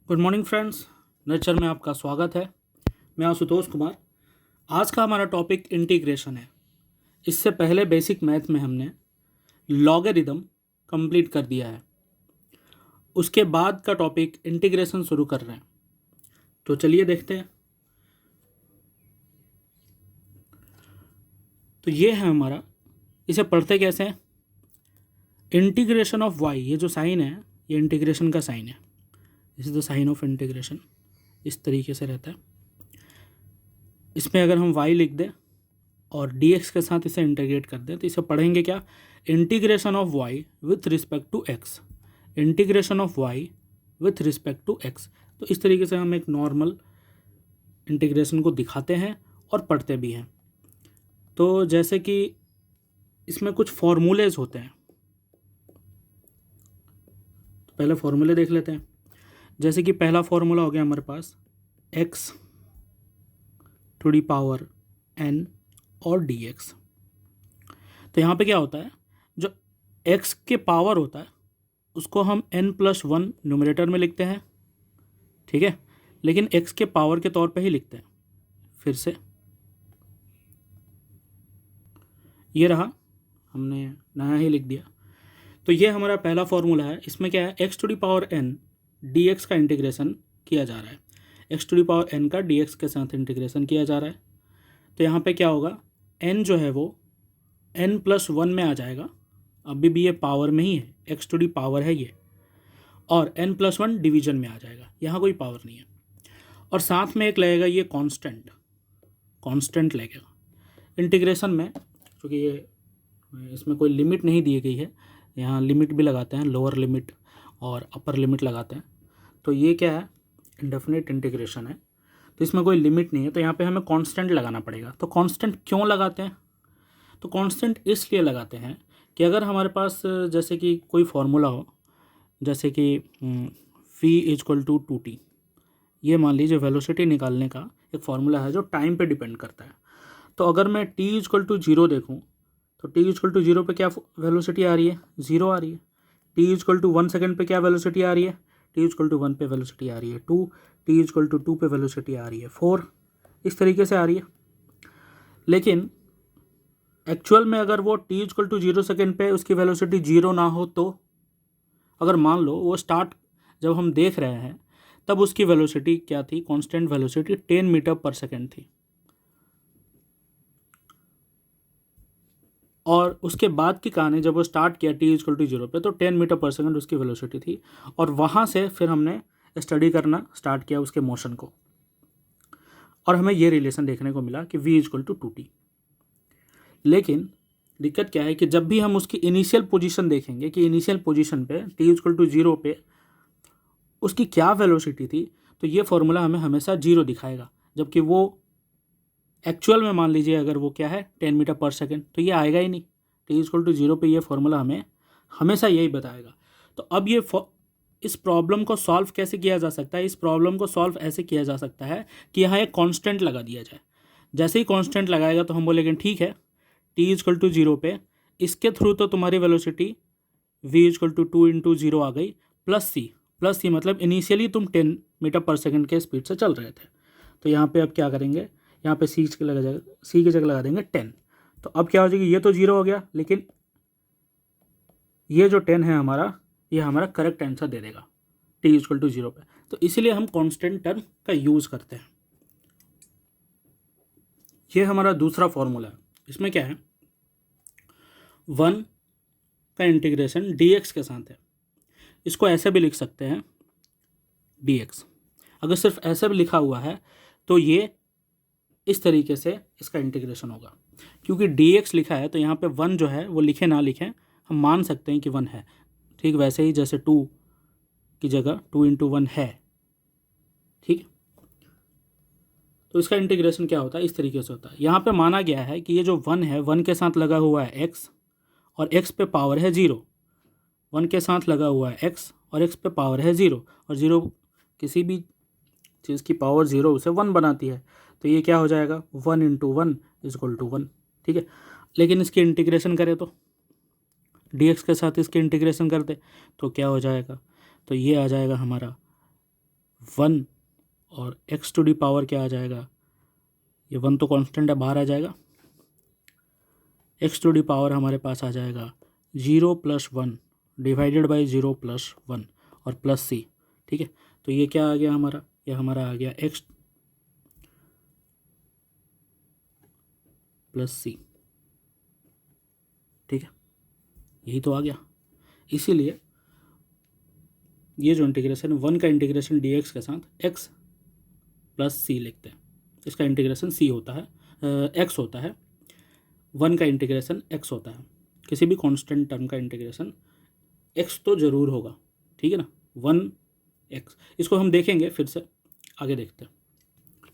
Good morning friends, nature में आपका स्वागत है। मैं आशुतोष कुमार। आज का हमारा टॉपिक इंटीग्रेशन है। इससे पहले बेसिक मैथ में हमने लॉगरिदम कंप्लीट कर दिया है। उसके बाद का टॉपिक इंटीग्रेशन शुरू कर रहे हैं। तो चलिए देखते हैं। तो ये है हमारा, इसे पढ़ते कैसे हैं? इंटीग्रेशन ऑफ वाई, ये जो साइन है ये इंटीग्रेशन का साइन है। This is the sign of integration. इस तरीके से रहता है। इसमें अगर हम y लिख दें और dx के साथ इसे इंटीग्रेट कर दें तो इसे पढ़ेंगे क्या? Integration of y with respect to x। Integration of y with respect to x। तो इस तरीके से हम एक नॉर्मल इंटीग्रेशन को दिखाते हैं और पढ़ते भी हैं। तो जैसे कि इसमें कुछ फॉर्मूलेज होते हैं, तो पहले फॉर्मूले देख लेते हैं। जैसे कि पहला फॉर्मूला हो गया हमारे पास x to the power n और dx। तो यहाँ पे क्या होता है, जो x के पावर होता है उसको हम n+1 न्यूमरेटर में लिखते हैं, ठीक है, लेकिन x के पावर के तौर पे ही लिखते हैं। फिर से ये रहा, हमने नया ही लिख दिया। तो ये हमारा पहला फॉर्मूला है। इसमें क्या है, x to the power n dx का इंटीग्रेशन किया जा रहा है। x to the power n का dx के साथ इंटीग्रेशन किया जा रहा है। तो यहाँ पे क्या होगा, n जो है वो n+1 में आ जाएगा। अभी भी ये पावर में ही है, x टू दी पावर है ये, और n+1 डिवीजन में आ जाएगा, यहाँ कोई पावर नहीं है। और साथ में एक लगेगा ये कांस्टेंट लगेगा इंटीग्रेशन में, क्योंकि ये इसमें कोई लिमिट नहीं दी गई है। यहाँ लिमिट भी लगाते हैं, लोअर लिमिट और अपर लिमिट लगाते हैं। तो ये क्या है, इंडेफिनिट इंटीग्रेशन है, तो इसमें कोई लिमिट नहीं है। तो यहाँ पे हमें कांस्टेंट लगाना पड़ेगा। तो कांस्टेंट क्यों लगाते हैं? तो कांस्टेंट इसलिए लगाते हैं कि अगर हमारे पास जैसे कि कोई फार्मूला हो, जैसे कि v = 2t, ये मान लीजिए वेलोसिटी निकालने का एक फार्मूला है जो टाइम पे डिपेंड करता है। तो अगर मैं t = 0 देखूँ तो t = 0 पे क्या वेलोसिटी आ रही है? 0 आ रही है। t = 1 सेकेंड पे क्या वेलोसिटी आ रही है? t = 1 पे वेलोसिटी आ रही है 2। t = 2 पे वेलोसिटी आ रही है 4। इस तरीके से आ रही है। लेकिन एक्चुअल में अगर वो t = 0 सेकेंड पे उसकी वेलोसिटी 0 ना हो, तो अगर मान लो वो स्टार्ट जब हम देख रहे हैं तब उसकी वेलोसिटी क्या थी, कांस्टेंट वेलोसिटी 10 मीटर पर सेकेंड थी, और उसके बाद की कहानी जब वो स्टार्ट किया t = 0 पे तो 10 मीटर पर सेकेंड उसकी वेलोसिटी थी। और वहाँ से फिर हमने स्टडी करना स्टार्ट किया उसके मोशन को, और हमें ये रिलेशन देखने को मिला कि v = 2t। लेकिन दिक्कत क्या है कि जब भी हम उसकी इनिशियल पोजीशन देखेंगे कि इनिशियल पोजीशन पे t = 0 पे उसकी क्या वेलोसिटी थी, तो ये फॉर्मूला हमें हमेशा 0 दिखाएगा, जबकि वो एक्चुअल में मान लीजिए अगर वो क्या है 10 मीटर पर सेकेंड, तो ये आएगा ही नहीं। t = 0 पे ये फॉर्मूला हमें हमेशा यही बताएगा। तो अब ये इस प्रॉब्लम को सॉल्व कैसे किया जा सकता है? इस प्रॉब्लम को सॉल्व ऐसे किया जा सकता है कि यहाँ एक कांस्टेंट लगा दिया जाए। जैसे ही कांस्टेंट लगाएगा तो हम बोलेंगे ठीक है, t = 0 पे इसके थ्रू तो तुम्हारी वेलोसिटी v = 2 × 0 आ गई, प्लस सी मतलब इनिशियली तुम 10 मीटर पर सेकेंड के स्पीड से चल रहे थे। तो यहाँ पे अब क्या करेंगे, यहाँ पे सी की जगह लगा देंगे 10। तो अब क्या हो जाएगी, ये तो 0 हो गया, लेकिन ये जो 10 है हमारा, ये हमारा करेक्ट आंसर दे देगा t = 0 पे। तो इसीलिए हम कांस्टेंट टर्म का यूज़ करते हैं। ये हमारा दूसरा फॉर्मूला है। इसमें क्या है, 1 का इंटीग्रेशन dx के साथ है। इसको ऐसे भी लिख सकते हैं dx। अगर सिर्फ ऐसे भी लिखा हुआ है तो ये इस तरीके से इसका इंटीग्रेशन होगा। क्योंकि dx लिखा है तो यहाँ पे 1 जो है वो लिखे ना लिखें हम मान सकते हैं कि 1 है। ठीक वैसे ही जैसे 2 की जगह 2 × 1 है। ठीक, तो इसका इंटीग्रेशन क्या होता है, इस तरीके से होता है। यहाँ पे माना गया है कि ये जो 1 है, 1 के साथ लगा हुआ है x, और x पे पावर है 0। 1 के साथ लगा हुआ है x और x पे पावर है 0, और 0 किसी भी चीज़ की पावर 0 उसे 1 बनाती है। तो ये क्या हो जाएगा, 1 × 1 = 1। ठीक है, लेकिन इसकी इंटीग्रेशन करें तो dx के साथ इसके इंटीग्रेशन करते तो क्या हो जाएगा, तो ये आ जाएगा हमारा 1 और x टू दी पावर क्या आ जाएगा, ये 1 तो कांस्टेंट है, बाहर आ जाएगा, x टू दी पावर हमारे पास आ जाएगा 0 + 1 डिवाइडेड बाई 0 + 1 और प्लस सी। ठीक है, तो ये क्या आ गया हमारा, ये हमारा आ गया x + सी। ठीक है, यही तो आ गया। इसीलिए ये जो इंटीग्रेशन 1 का इंटीग्रेशन dx के साथ x + सी लिखते हैं, इसका इंटीग्रेशन c होता है, x होता है, 1 का इंटीग्रेशन x होता है। किसी भी कांस्टेंट टर्म का इंटीग्रेशन x तो ज़रूर होगा, ठीक है ना, 1x। इसको हम देखेंगे फिर से, आगे देखते हैं।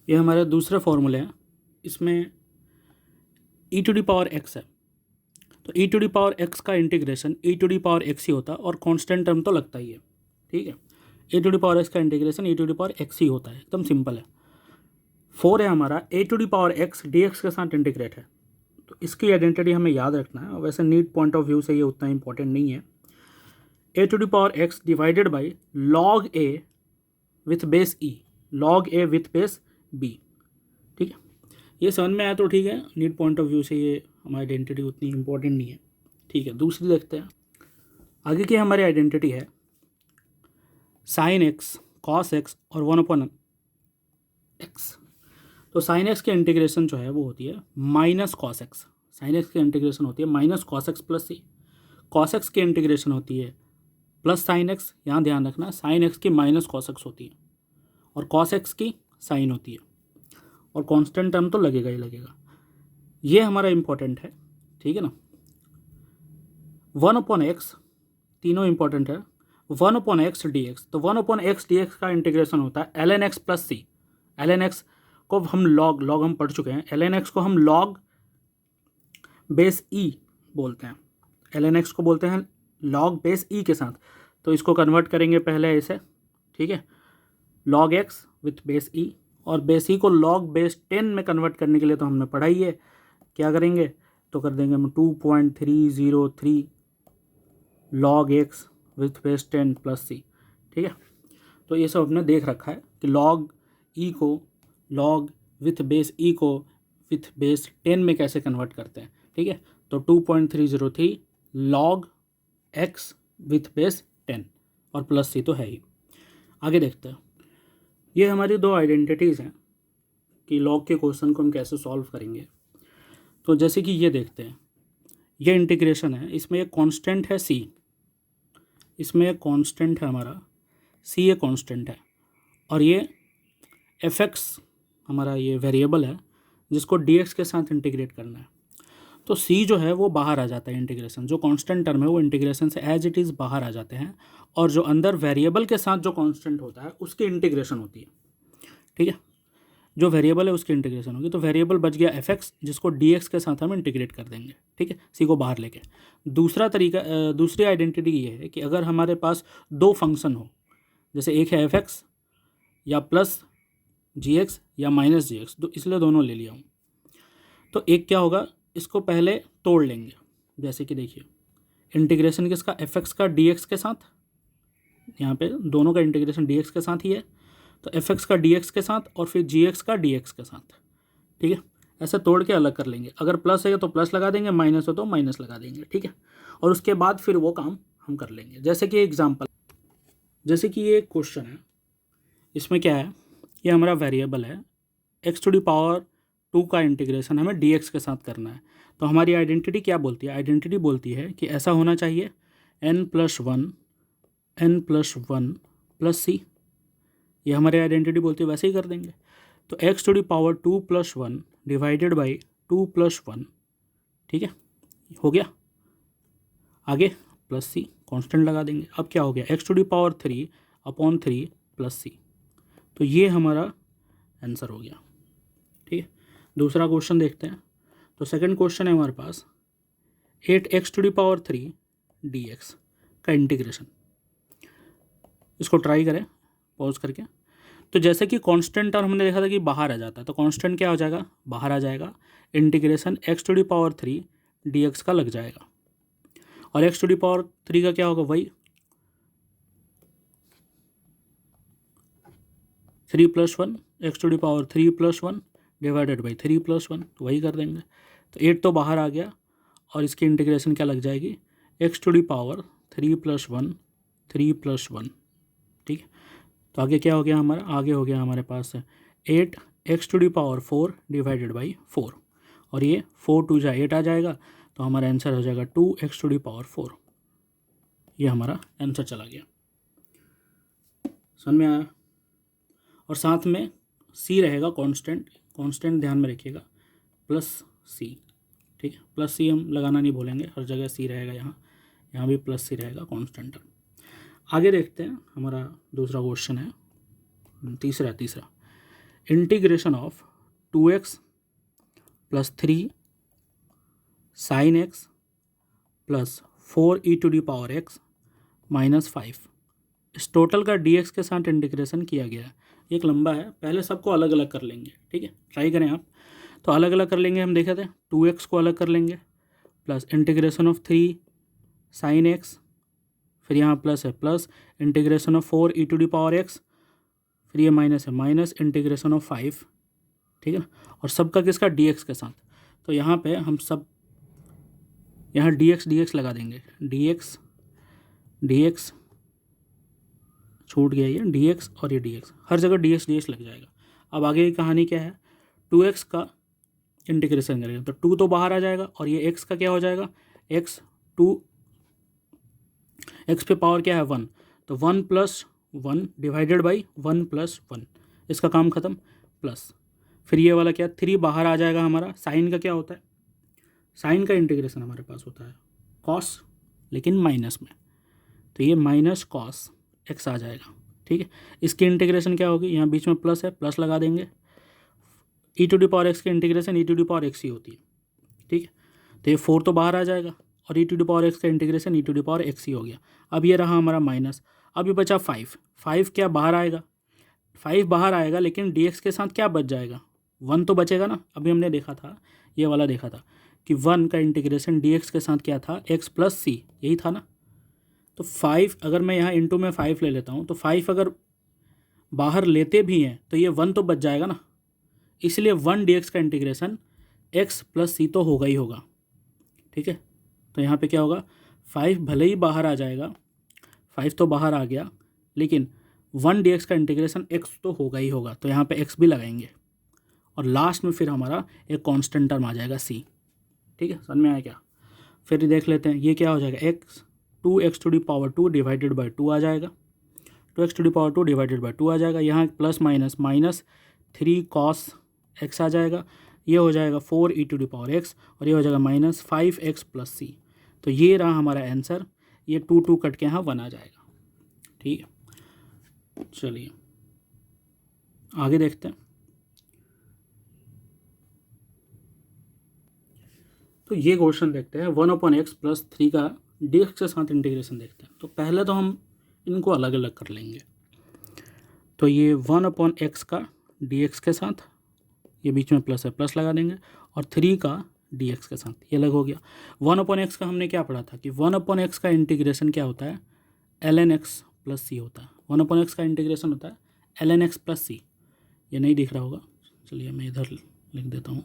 ये हमारे दूसरे फॉर्मूले हैं, इसमें e⁻x है, तो e⁻x का इंटीग्रेशन e⁻x ही होता है, और कांस्टेंट टर्म तो लगता ही है। ठीक है, e⁻x का इंटीग्रेशन e⁻x ही होता है, एकदम सिंपल है। 4 है हमारा a⁻x dx के साथ इंटीग्रेट है, तो इसकी आइडेंटिटी हमें याद रखना है, और वैसे नीट पॉइंट ऑफ व्यू से ये उतना इंपॉर्टेंट नहीं है। a⁻x divided by log a with base e, log a with base b। ठीक है, ये समझ में आया तो ठीक है, नीट पॉइंट ऑफ व्यू से ये हमारी आइडेंटिटी उतनी इंपॉर्टेंट नहीं है। ठीक है, दूसरी देखते हैं। आगे की हमारी आइडेंटिटी है sin x cos x और 1/x। तो sin x के इंटीग्रेशन जो है वो होती है -cos x, sin x की इंटीग्रेशन होती है -cos x + c। cos x की इंटीग्रेशन होती है +sin x, यहाँ ध्यान रखना sin x की -cos x होती है, और cos x की sin होती है, और कांस्टेंट टर्म तो लगेगा ही लगेगा। ये हमारा इंपॉर्टेंट है, ठीक है ना। 1/x तीनों इंपॉर्टेंट है। 1/x dx, तो 1/x dx का इंटीग्रेशन होता है ln x + c। ln x को हम log हम पढ़ चुके हैं, ln x को हम log बेस e बोलते हैं, ln x को बोलते हैं log बेस e के साथ। तो इसको कन्वर्ट करेंगे पहले ऐसे, ठीक है, log x with base e, और बेस e को log बेस 10 में कन्वर्ट करने के लिए तो हमने पढ़ा ही है, क्या करेंगे, तो कर देंगे हम 2.303 log x with base 10 + c। ठीक है, तो ये सब हमने देख रखा है कि log e को log विथ बेस e को विथ बेस 10 में कैसे कन्वर्ट करते हैं। ठीक है, तो 2.303 log x विथ बेस 10 और प्लस c तो है ही। आगे देखते हैं, ये हमारी दो आइडेंटिटीज़ हैं कि log के क्वेश्चन को हम कैसे सॉल्व करेंगे। तो जैसे कि ये देखते हैं, ये इंटीग्रेशन है, इसमें एक कांस्टेंट है c, इसमें एक कांस्टेंट है हमारा c, ये कांस्टेंट है, और ये fx हमारा ये वेरिएबल है जिसको dx के साथ इंटीग्रेट करना है। तो c जो है वो बाहर आ जाता है इंटीग्रेशन, जो कांस्टेंट टर्म है वो इंटीग्रेशन से एज इट इज़ बाहर आ जाते हैं, और जो अंदर वेरिएबल के साथ जो कांस्टेंट होता है उसकी इंटीग्रेशन होती है। ठीक है, जो वेरिएबल है उसकी इंटीग्रेशन होगी, तो वेरिएबल बच गया fx जिसको dx के साथ हम इंटीग्रेट कर देंगे। ठीक है, c को बाहर लेके। दूसरा तरीका, दूसरी आइडेंटिटी ये है कि अगर हमारे पास दो फंक्शन हो, जैसे एक है fx या प्लस gx या माइनस gx, तो इसलिए दोनों ले लिया हूँ। तो एक क्या होगा, इसको पहले तोड़ लेंगे, जैसे कि देखिए इंटीग्रेशन किसका, fx का dx के साथ, यहाँ पे दोनों का इंटीग्रेशन dx के साथ ही है, तो fx का dx के साथ और फिर gx का dx के साथ। ठीक है, ऐसे तोड़ के अलग कर लेंगे, अगर प्लस है तो प्लस लगा देंगे, माइनस हो तो माइनस लगा देंगे। ठीक है, और उसके बाद फिर वो काम हम कर लेंगे। जैसे कि एग्जाम्पल, जैसे कि ये क्वेश्चन है, इसमें क्या है, ये हमारा वेरिएबल है x⁻² का इंटीग्रेशन हमें dx के साथ करना है। तो हमारी आइडेंटिटी क्या बोलती है, आइडेंटिटी बोलती है कि ऐसा होना चाहिए n+1 + c, ये हमारी आइडेंटिटी बोलती है, वैसे ही कर देंगे। तो x⁻² + 1 डिवाइडेड बाई 2 + 1, ठीक है, हो गया। आगे प्लस c कांस्टेंट लगा देंगे। अब क्या हो गया, x⁻3/3 + c, तो ये हमारा आंसर हो गया। ठीक है, दूसरा क्वेश्चन देखते हैं। तो सेकंड क्वेश्चन है हमारे पास 8x⁻3 dx का इंटीग्रेशन। इसको ट्राई करें पॉज करके। तो जैसे कि कांस्टेंट टर्म हमने देखा था कि बाहर आ जाता है, तो कांस्टेंट क्या हो जाएगा, बाहर आ जाएगा, इंटीग्रेशन x⁻3 dx का लग जाएगा, और x⁻3 का क्या होगा, वही 3 + 1 x³ 3 + 1 डिवाइडेड बाई 3 + 1, तो वही कर देंगे। तो 8 तो बाहर आ गया और इसकी इंटीग्रेशन क्या लग जाएगी, x³ 3 + 1 3 + 1, ठीक है। तो आगे क्या हो गया हमारा, आगे हो गया हमारे पास 8 x³ 4 डिवाइडेड बाई 4, और ये 4 2 जा 8 आ जाएगा, तो हमारा आंसर हो जाएगा 2 x³ 4। ये हमारा आंसर चला गया, समझ में आया। और साथ में c रहेगा कांस्टेंट, कांस्टेंट ध्यान में रखिएगा, +c, ठीक है। +c हम लगाना नहीं भूलेंगे, हर जगह c रहेगा, यहाँ भी +c रहेगा कांस्टेंट। आगे देखते हैं, हमारा दूसरा क्वेश्चन है, तीसरा integration of 2x + 3 sin x + 4e⁻x - 5, इस टोटल का dx के साथ इंटीग्रेशन किया गया है। एक लंबा है, पहले सबको अलग अलग कर लेंगे, ठीक है, ट्राई करें आप। तो अलग अलग कर लेंगे, हम देखे थे 2x को अलग कर लेंगे, plus integration of 3 sin x, फिर यहाँ प्लस है प्लस इंटीग्रेशन ऑफ 4e⁻x, फिर ये माइनस है माइनस इंटीग्रेशन ऑफ 5, ठीक है। और सबका किसका, dx के साथ। तो यहाँ पे हम सब यहाँ dx लगा देंगे, dx छूट गया, ये dx और ये dx, हर जगह dx लग जाएगा। अब आगे की कहानी क्या है, 2x का इंटीग्रेशन करेंगे तो 2 तो बाहर आ जाएगा, और ये x का क्या हो जाएगा, x पे पावर क्या है 1, तो 1 + 1 डिवाइडेड बाई 1 + 1, इसका काम ख़त्म, प्लस फिर ये वाला क्या 3 बाहर आ जाएगा हमारा। साइन का क्या होता है, साइन का इंटीग्रेशन हमारे पास होता है कॉस, लेकिन माइनस में, तो ये माइनस कॉस x आ जाएगा, ठीक है। इसकी इंटीग्रेशन क्या होगी, यहाँ बीच में प्लस है, प्लस लगा देंगे, e⁻x की इंटीग्रेशन e⁻x ही होती है, ठीक है। तो ये 4 तो बाहर आ जाएगा, और e⁻x का इंटीग्रेशन e⁻x ही हो गया। अब ये रहा हमारा माइनस, अब ये बचा 5 क्या बाहर आएगा, 5 बाहर आएगा, लेकिन dx के साथ क्या बच जाएगा, 1 तो बचेगा ना। अभी हमने देखा था, ये वाला देखा था कि 1 का इंटीग्रेशन dx के साथ क्या था, x + c, यही था ना। तो 5 अगर मैं यहाँ इंटू में 5 ले लेता हूँ, तो 5 अगर बाहर लेते भी हैं तो ये 1 तो बच जाएगा ना, इसलिए 1 dx का इंटीग्रेशन x + c तो होगा ही होगा, ठीक है। तो यहाँ पे क्या होगा, 5 भले ही बाहर आ जाएगा, 5 तो बाहर आ गया, लेकिन 1 dx का इंटीग्रेशन x तो होगा ही होगा, तो यहाँ पे x भी लगाएंगे, और लास्ट में फिर हमारा एक कांस्टेंट टर्म आ जाएगा c, ठीक है। समझ में आया क्या। फिर देख लेते हैं, ये क्या हो जाएगा, 2x⁻² डिवाइडेड बाई 2 आ जाएगा, 2x⁻² डिवाइडेड बाई 2 आ जाएगा। यहाँ plus minus minus 3 cos x आ जाएगा, ये हो जाएगा 4e⁻x, और ये हो जाएगा -5x + c। तो ये रहा हमारा आंसर, ये 2 2 कट के यहाँ 1 आ जाएगा, ठीक है। चलिए आगे देखते हैं। तो ये क्वेश्चन देखते हैं, 1/x + 3 का dx के साथ इंटीग्रेशन देखते हैं। तो पहले तो हम इनको अलग अलग कर लेंगे, तो ये 1/x का dx के साथ, ये बीच में प्लस है, प्लस लगा देंगे, और 3 का dx के साथ, ये अलग हो गया। 1/x का हमने क्या पढ़ा था कि 1/x का इंटीग्रेशन क्या होता है, ln x + c होता है। 1/x का इंटीग्रेशन होता है ln x + c, ये नहीं दिख रहा होगा, चलिए मैं इधर लिख देता हूँ।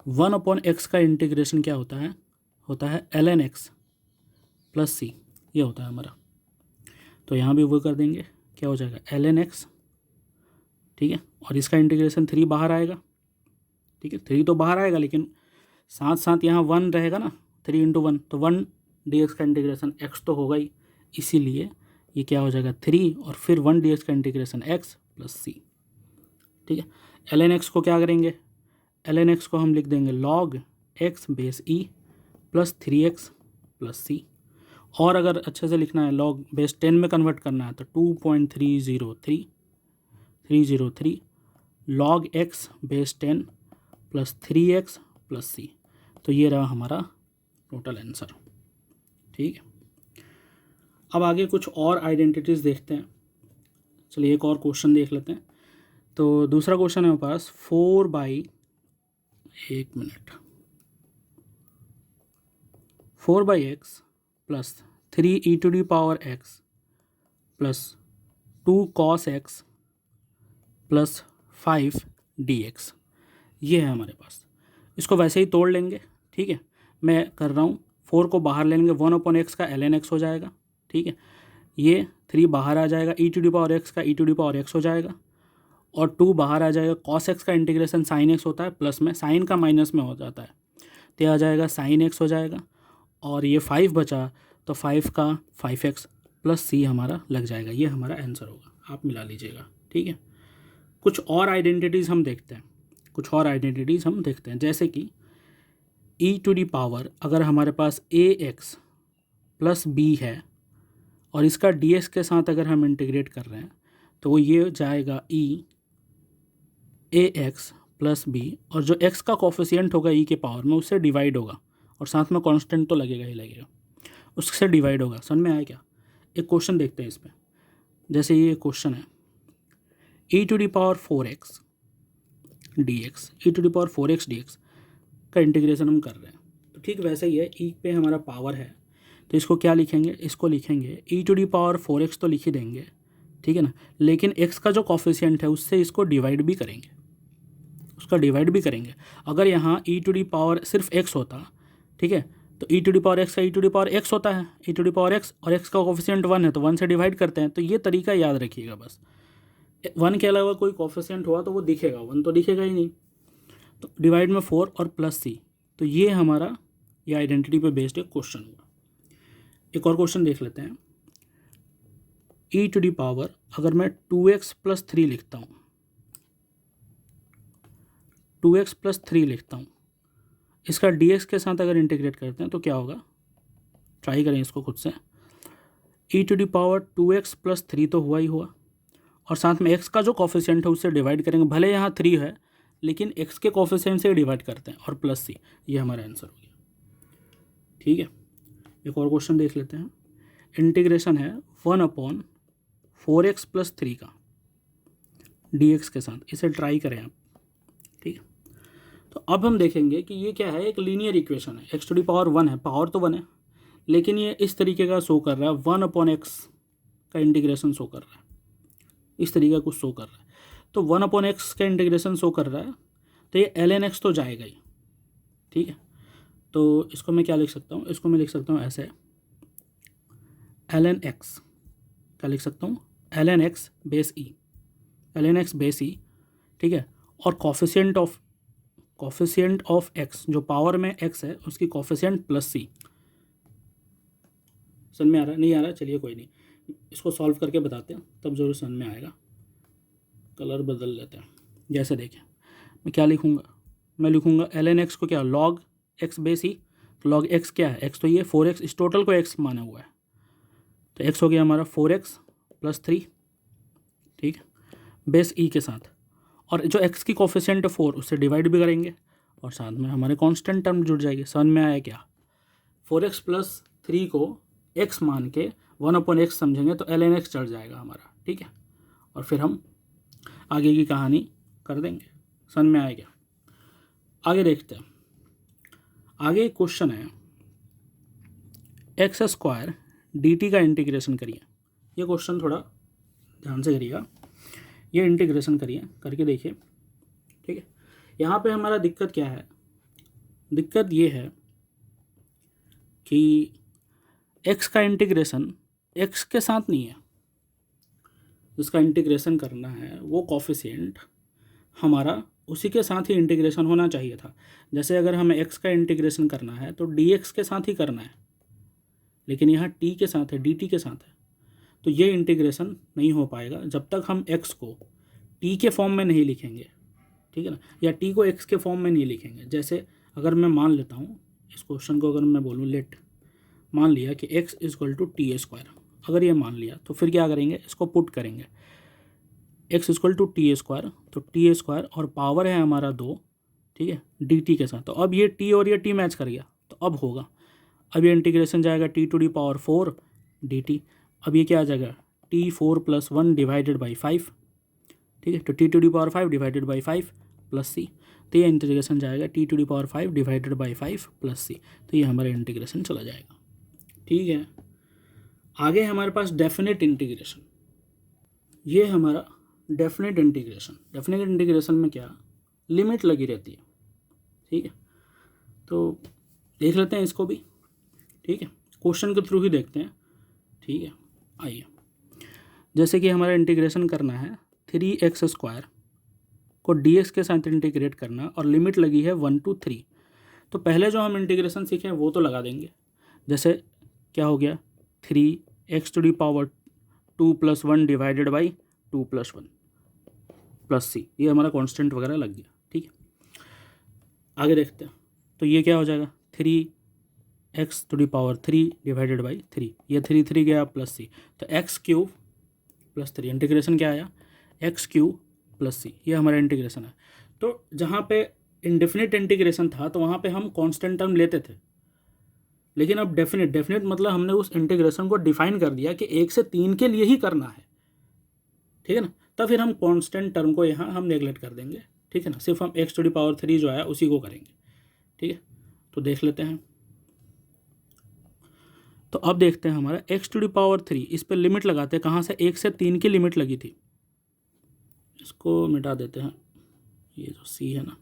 1/x का इंटीग्रेशन क्या होता है ln x + c, ये होता है हमारा। तो यहाँ भी वो कर देंगे, क्या हो जाएगा ln x, ठीक है। और इसका इंटीग्रेशन 3 बाहर आएगा, ठीक है, 3 तो बाहर आएगा, लेकिन साथ साथ यहाँ 1 रहेगा ना, 3 × 1, तो 1 dx का इंटीग्रेशन x तो होगा ही, इसीलिए ये क्या हो जाएगा 3, और फिर 1 dx का इंटीग्रेशन x + c, ठीक है। ln x को क्या करेंगे, ln x को हम लिख देंगे log x base e + 3x + c, और अगर अच्छे से लिखना है log बेस 10 में कन्वर्ट करना है तो 2.303 log x base 10 + 3x + c। तो ये रहा हमारा टोटल आंसर, ठीक है। अब आगे कुछ और आइडेंटिटीज़ देखते हैं। चलिए एक और क्वेश्चन देख लेते हैं। तो दूसरा क्वेश्चन है हमारे पास 4/x + 3e⁻x + 2 cos x plus 5 dx, ये है हमारे पास। इसको वैसे ही तोड़ लेंगे, ठीक है। मैं कर रहा हूँ, 4 को बाहर ले लेंगे, 1/x का ln x हो जाएगा, ठीक है। ये 3 बाहर आ जाएगा, e⁻x का e⁻x हो जाएगा, और 2 बाहर आ जाएगा। cos x का इंटीग्रेशन sin x होता है, प्लस में साइन का माइनस में हो जाता है, तो ये आ जाएगा sin x हो जाएगा। और ये 5 बचा, तो 5 का 5x प्लस c हमारा लग जाएगा। ये हमारा आंसर होगा, आप मिला लीजिएगा, ठीक है। कुछ और आइडेंटिटीज़ हम देखते हैं, जैसे कि e⁻, अगर हमारे पास ax प्लस b है और इसका dx के साथ अगर हम इंटीग्रेट कर रहे हैं, तो वो ये जाएगा ax प्लस b, और जो x का कोफिशिएंट होगा e के पावर में, उससे डिवाइड होगा, और साथ में कांस्टेंट तो लगेगा ही लगेगा, उससे डिवाइड होगा। समझ में आया क्या? एक क्वेश्चन देखते हैं इसमें। जैसे ये क्वेश्चन है, e⁻4x dx, e⁻4x dx का इंटीग्रेशन हम कर रहे हैं, तो ठीक वैसे ही है। e पे हमारा पावर है, तो इसको क्या लिखेंगे? इसको लिखेंगे e⁻4x तो लिख ही देंगे, ठीक है ना, लेकिन x का जो कोफिशिएंट है उससे इसको डिवाइड भी करेंगे, उसका डिवाइड भी करेंगे। अगर यहाँ e⁻ सिर्फ x होता, ठीक है, तो e⁻x का e⁻x होता है, e⁻x, और x का कोफिशिएंट 1 है, तो 1 से डिवाइड करते हैं। तो ये तरीका याद रखिएगा बस। 1 के अलावा कोई कोफिशिएंट हुआ तो वो दिखेगा, 1 तो दिखेगा ही नहीं। तो डिवाइड में 4 और प्लस c, तो ये हमारा ये आइडेंटिटी पे बेस्ड एक क्वेश्चन हुआ। एक और क्वेश्चन देख लेते हैं। e⁻, अगर मैं 2x प्लस 3 लिखता हूँ, 2x प्लस 3 लिखता हूँ, इसका dx के साथ अगर इंटीग्रेट करते हैं तो क्या होगा? ट्राई करें इसको खुद से। e⁻2x प्लस 3 तो हुआ ही हुआ, और साथ में x का जो कोफिशिएंट है उससे डिवाइड करेंगे, भले यहाँ 3 है लेकिन x के कोफिशिएंट से डिवाइड करते हैं, और प्लस c, ये हमारा आंसर हो गया, ठीक है। एक और क्वेश्चन देख लेते हैं। इंटीग्रेशन है 1/4x प्लस 3 का dx के साथ, इसे ट्राई करें आप, ठीक है। तो अब हम देखेंगे कि ये क्या है, एक लीनियर इक्वेशन है, x⁻1 है, पावर तो 1 है, लेकिन ये इस तरीके का शो कर रहा है, 1/x का इंटीग्रेशन शो कर रहा है, इस तरीके का कुछ शो कर रहा है। तो 1/x का इंटीग्रेशन शो कर रहा है, तो ये ln x तो जाएगा ही, ठीक है। तो इसको मैं क्या लिख सकता हूँ? इसको मैं लिख सकता हूँ ऐसे, ln x, क्या लिख सकता हूँ? ln x base e, ln x base e, ठीक है। और कोफिशिएंट ऑफ x, जो पावर में x है उसकी कोफिशिएंट प्लस c। समझ में आ रहा? नहीं आ रहा? चलिए कोई नहीं, इसको सॉल्व करके बताते हैं, तब जरूर समझ में आएगा। कलर बदल लेते हैं। जैसे देखें, मैं क्या लिखूँगा? मैं लिखूँगा ln x को क्या, log x बेस ई। log x क्या है? x तो ये 4x, इस टोटल को x माना हुआ है, तो x हो गया हमारा 4x प्लस 3, ठीक है, बेस ई के साथ। और जो x की कोफिशिएंट है 4, उससे डिवाइड भी करेंगे, और साथ में हमारे कांस्टेंट टर्म जुड़ जाएगी। समझ में आया क्या? 4x प्लस 3 को x मान के 1/x समझेंगे तो ln x चढ़ जाएगा हमारा, ठीक है। और फिर हम आगे की कहानी कर देंगे। समझ में आएगा? आगे देखते हैं। आगे एक क्वेश्चन है, x² dt का इंटीग्रेशन करिए। ये क्वेश्चन थोड़ा ध्यान से करिएगा, ये इंटीग्रेशन करिए, करके देखिए, ठीक है। यहाँ पे हमारा दिक्कत क्या है? दिक्कत ये है कि x का इंटीग्रेशन x के साथ नहीं है, जिसका इंटीग्रेशन करना है वो कोफिशिएंट हमारा उसी के साथ ही इंटीग्रेशन होना चाहिए था। जैसे अगर हमें x का इंटीग्रेशन करना है तो dx के साथ ही करना है, लेकिन यहाँ t के साथ है, dt के साथ है, तो ये इंटीग्रेशन नहीं हो पाएगा जब तक हम x को t के फॉर्म में नहीं लिखेंगे, ठीक है ना, या t को x के फॉर्म में नहीं लिखेंगे। जैसे अगर मैं मान लेता हूँ इस क्वेश्चन को, अगर मैं बोलूँ लेट, मान लिया कि x = t², अगर ये मान लिया तो फिर क्या करेंगे? इसको पुट करेंगे, x = t², तो t² और पावर है हमारा 2, ठीक है, dt के साथ। तो अब ये t और ये t मैच कर गया, तो अब होगा, अब ये इंटीग्रेशन जाएगा t⁻4 dt। अब ये क्या आ जाएगा? t4 + 1 डिवाइडेड बाई 5, ठीक है, तो t⁻5 divided by 5 plus c, तो ये इंटीग्रेशन जाएगा t⁻5 divided by 5 plus c, तो ये हमारा इंटीग्रेशन चला जाएगा, ठीक है। आगे हमारे पास डेफिनेट इंटीग्रेशन, ये हमारा डेफिनेट इंटीग्रेशन। डेफिनेट इंटीग्रेशन में क्या, लिमिट लगी रहती है, ठीक है। तो देख लेते हैं इसको भी, ठीक है, क्वेश्चन के थ्रू ही देखते हैं, ठीक है। आइए, जैसे कि हमारा इंटीग्रेशन करना है 3x² को dx के साथ इंटीग्रेट करना और लिमिट लगी है 1 to 3। तो पहले जो हम इंटीग्रेशन सीखे वो तो लगा देंगे, जैसे क्या हो गया 3x⁻² 2 + 1 divided by 2 + 1 plus c, ये हमारा कांस्टेंट वगैरह लग गया, ठीक है। आगे देखते हैं, तो ये क्या हो जाएगा 3x⁻³ डिवाइडेड बाई 3, ये 3 गया प्लस c, तो x³ + 3 इंटीग्रेशन क्या आया x³ + c, ये हमारा इंटीग्रेशन है। तो जहाँ पे इनडेफिनिट इंटीग्रेशन था तो वहाँ पे हम कांस्टेंट टर्म लेते थे, लेकिन अब डेफिनेट मतलब हमने उस इंटीग्रेशन को डिफाइन कर दिया कि 1 से 3 के लिए ही करना है, ठीक है ना। तब फिर हम कांस्टेंट टर्म को यहाँ हम नेगलेक्ट कर देंगे, ठीक है ना, सिर्फ हम x⁻³ जो आया उसी को करेंगे, ठीक है। तो देख लेते हैं, तो अब देखते हैं हमारा x⁻³ इस पर लिमिट लगाते हैं, कहाँ से 1 से 3 की लिमिट लगी थी, इसको मिटा देते हैं, ये जो c है ना,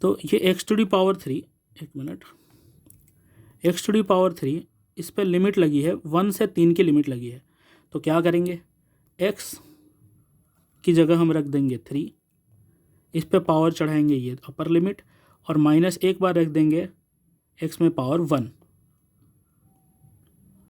तो ये x⁻³, एक मिनट, x⁻³ इस पर लिमिट लगी है 1 से 3 की लिमिट लगी है। तो क्या करेंगे, x की जगह हम रख देंगे 3, इस पे पावर चढ़ाएंगे ये अपर लिमिट, और -1 बार रख देंगे x में पावर 1,